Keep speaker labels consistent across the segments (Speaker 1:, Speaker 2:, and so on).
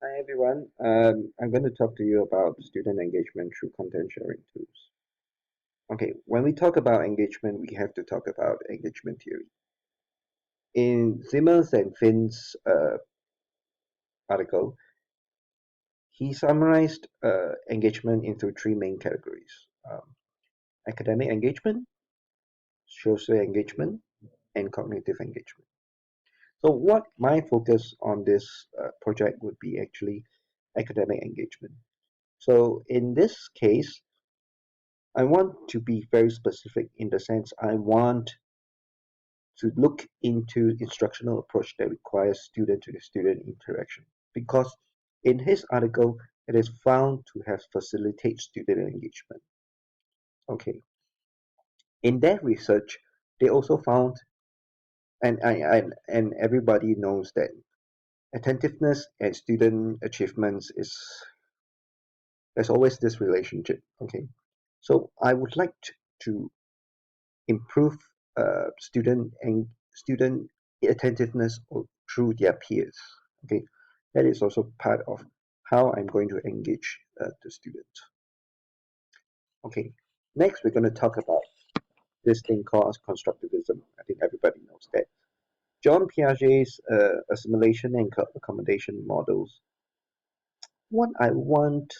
Speaker 1: Hi everyone. I'm going to talk to you about student engagement through content sharing tools. Okay, when we talk about engagement, we have to talk about engagement theory. In Simmons and Finn's article, he summarized engagement into three main categories: academic engagement, social engagement, and cognitive engagement. So, what my focus on this project would be actually academic engagement. So, in this case, I want to be very specific in the sense I want to look into instructional approach that requires student to student interaction because in his article it is found to have facilitate student engagement. Okay, in that research they also found and everybody knows that attentiveness and student achievements is there's always this relationship. Okay, so I would like to improve student attentiveness through their peers. Okay, that is also part of how I'm going to engage the student. Okay, next we're going to talk about this thing called constructivism. I think everybody knows that. John Piaget's assimilation and accommodation models. What I want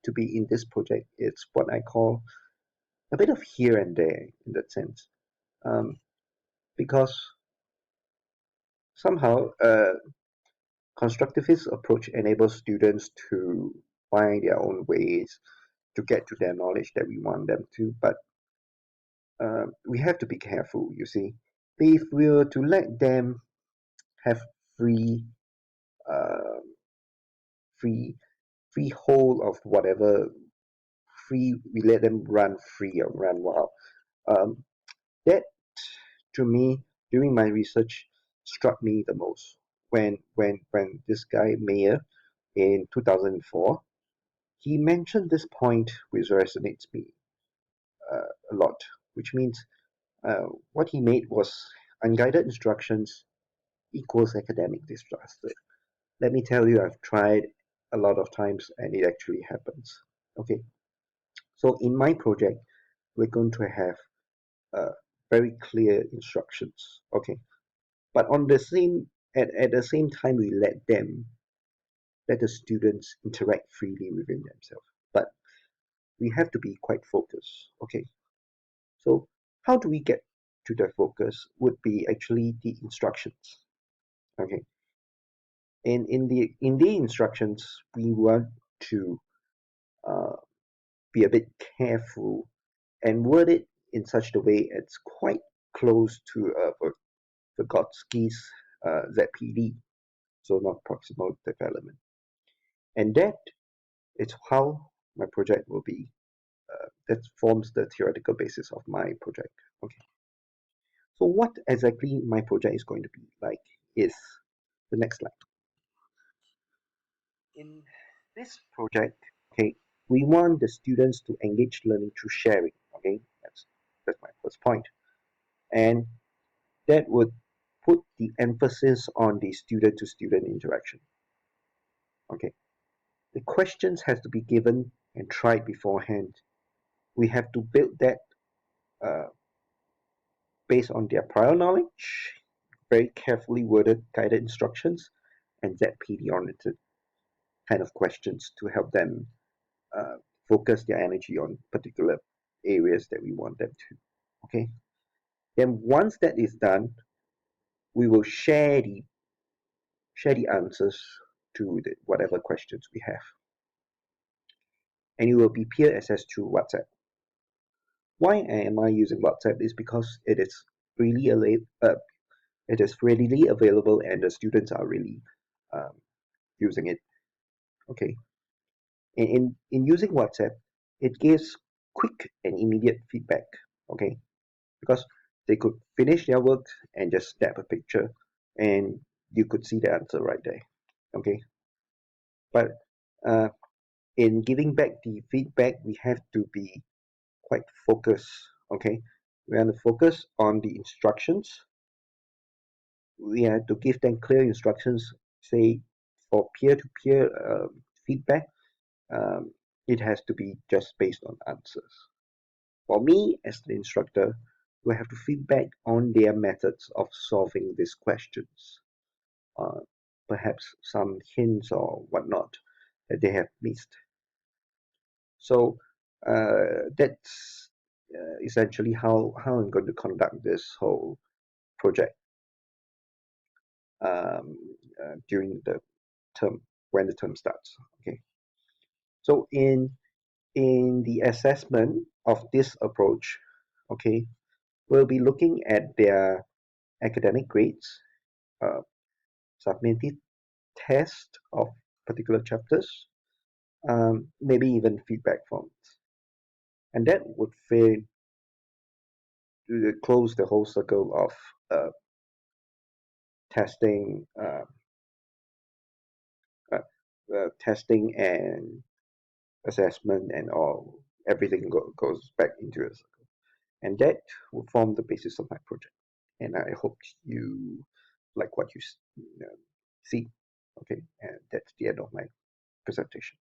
Speaker 1: to be in this project is what I call a bit of here and there in that sense, um, because somehow constructivist approach enables students to find their own ways to get to their knowledge that we want them to, but we have to be careful, you see. If we were to let them have free, uh, free, free hold of whatever, we let them run free or run wild. Um, that, to me, during my research, struck me the most when this guy Mayer in 2004 he mentioned this point which resonates me a lot, which means uh, what he made was unguided instructions equals academic disaster. Let me tell you, I've tried a lot of times and it actually happens. Okay, so in my project, we're going to have uh, very clear instructions. Okay, but on the same at the same time, we let the students interact freely within themselves. But we have to be quite focused. Okay, so how do we get to the focus would be actually the instructions. Okay. In the instructions, we want to uh, be a bit careful and word it in such a way it's quite close to Vygotsky's ZPD, so not proximal development. And that is how my project will be. That forms the theoretical basis of my project. Okay. So what exactly my project is going to be like is the next slide. In this project, okay, we want the students to engage learning through sharing. Okay, that's my first point, and that would put the emphasis on the student-to-student interaction. Okay, the questions has to be given and tried beforehand. We have to build that uh, based on their prior knowledge, very carefully worded guided instructions, and ZPD oriented kind of questions to help them uh, focus their energy on particular areas that we want them to. Okay. Then once that is done, we will share the answers to whatever questions we have, and it will be peer access through WhatsApp. Why am I using WhatsApp? Is because really it is readily available, and the students are really um, using it. Okay. In using WhatsApp, it gives quick and immediate feedback. Okay, because they could finish their work and just snap a picture and you could see the answer right there. Okay, but uh, in giving back the feedback we have to be quite focused. Okay, we have to focus on the instructions. We have to give them clear instructions, say for peer-to-peer feedback, um, it has to be just based on answers. For me, as the instructor, we have to feedback on their methods of solving these questions. Uh, Perhaps some hints or whatnot that they have missed. So that's essentially how I'm going to conduct this whole project um, during the term when the term starts. Okay. So in the assessment of this approach, okay, we'll be looking at their academic grades, uh, submitted test of particular chapters, maybe even feedback forms, and that would fail to close the whole circle of testing, uh, testing and assessment and all. Everything goes back into a circle, and that will form the basis of my project. And I hope you like what you see. Okay, and that's the end of my presentation.